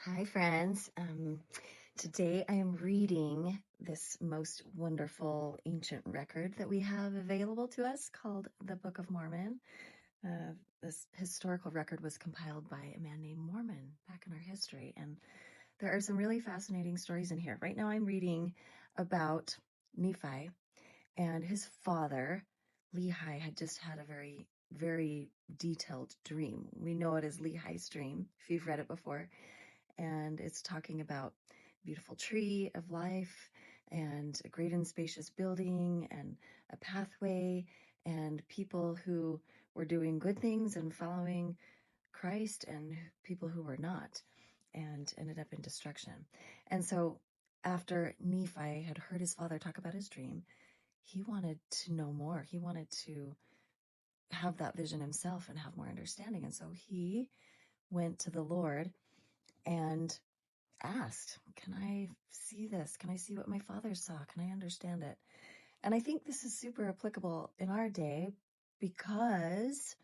Hi, friends. Today I am reading this most wonderful ancient record that we have available to us called the Book of Mormon. This historical record was compiled by a man named Mormon back in our history, and there are some really fascinating stories in here. Right now I'm reading about Nephi and his father, Lehi, had just had a very, very detailed dream. We know it as Lehi's dream, if you've read it before. And it's talking about a beautiful tree of life and a great and spacious building and a pathway and people who were doing good things and following Christ and people who were not and ended up in destruction. And so after Nephi had heard his father talk about his dream, he wanted to know more. He wanted to have that vision himself and have more understanding. And so he went to the Lord and asked, can I see this? Can I see what my father saw? Can I understand it? And I think this is super applicable in our day because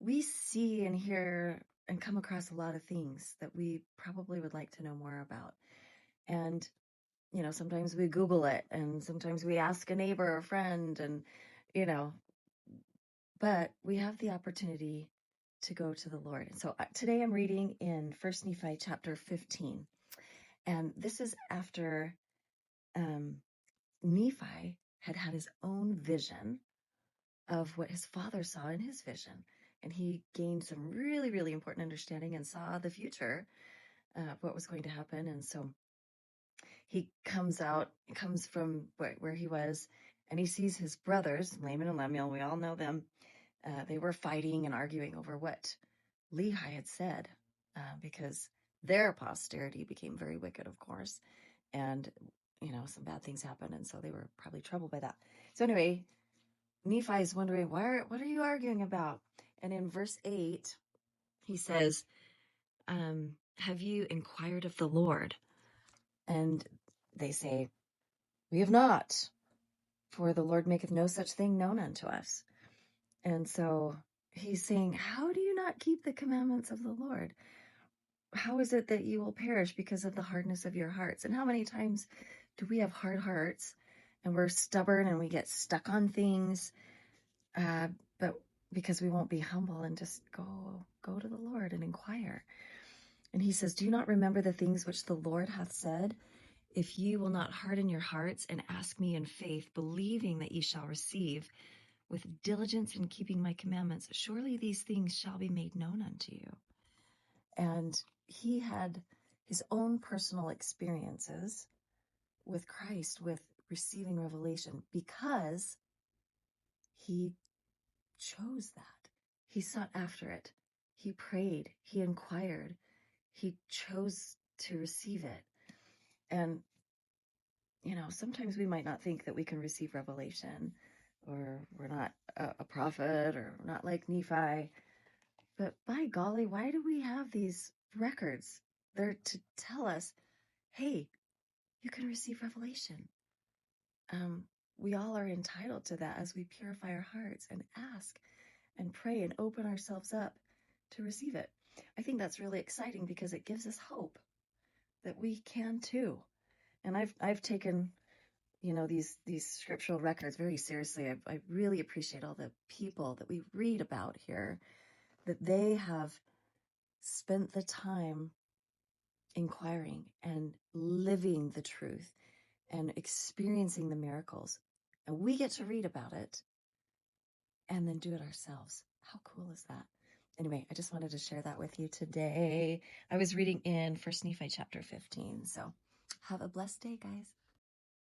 we see and hear and come across a lot of things that we probably would like to know more about. And, sometimes we Google it and sometimes we ask a neighbor or a friend and, you know, but we have the opportunity to go to the Lord. And so today I'm reading in 1 Nephi chapter 15. And this is after Nephi had had his own vision of what his father saw in his vision. And he gained some really, really important understanding and saw the future, what was going to happen. And so he comes from where he was, and he sees his brothers, Laman and Lemuel. We all know them. They were fighting and arguing over what Lehi had said, because their posterity became very wicked, of course. And, some bad things happened. And so they were probably troubled by that. So anyway, Nephi is wondering, what are you arguing about? And in verse 8, he says, have you inquired of the Lord? And they say, we have not, for the Lord maketh no such thing known unto us. And so he's saying, how do you not keep the commandments of the Lord? How is it that you will perish because of the hardness of your hearts? And how many times do we have hard hearts and we're stubborn and we get stuck on things, but because we won't be humble and just go to the Lord and inquire? And he says, do you not remember the things which the Lord hath said? If ye will not harden your hearts and ask me in faith, believing that ye shall receive with diligence in keeping my commandments, surely these things shall be made known unto you. And he had his own personal experiences with Christ, with receiving revelation, because he chose that. He sought after it. He prayed. He inquired. He chose to receive it. And, sometimes we might not think that we can receive revelation, or we're not a prophet, or we're not like Nephi. But by golly, why do we have these records? They're to tell us, hey, you can receive revelation. We all are entitled to that as we purify our hearts and ask and pray and open ourselves up to receive it. I think that's really exciting because it gives us hope that we can too. And I've taken, these scriptural records very seriously. I really appreciate all the people that we read about here, that they have spent the time inquiring and living the truth and experiencing the miracles. And we get to read about it and then do it ourselves. How cool is that? Anyway, I just wanted to share that with you today. I was reading in 1 Nephi chapter 15. So have a blessed day, guys.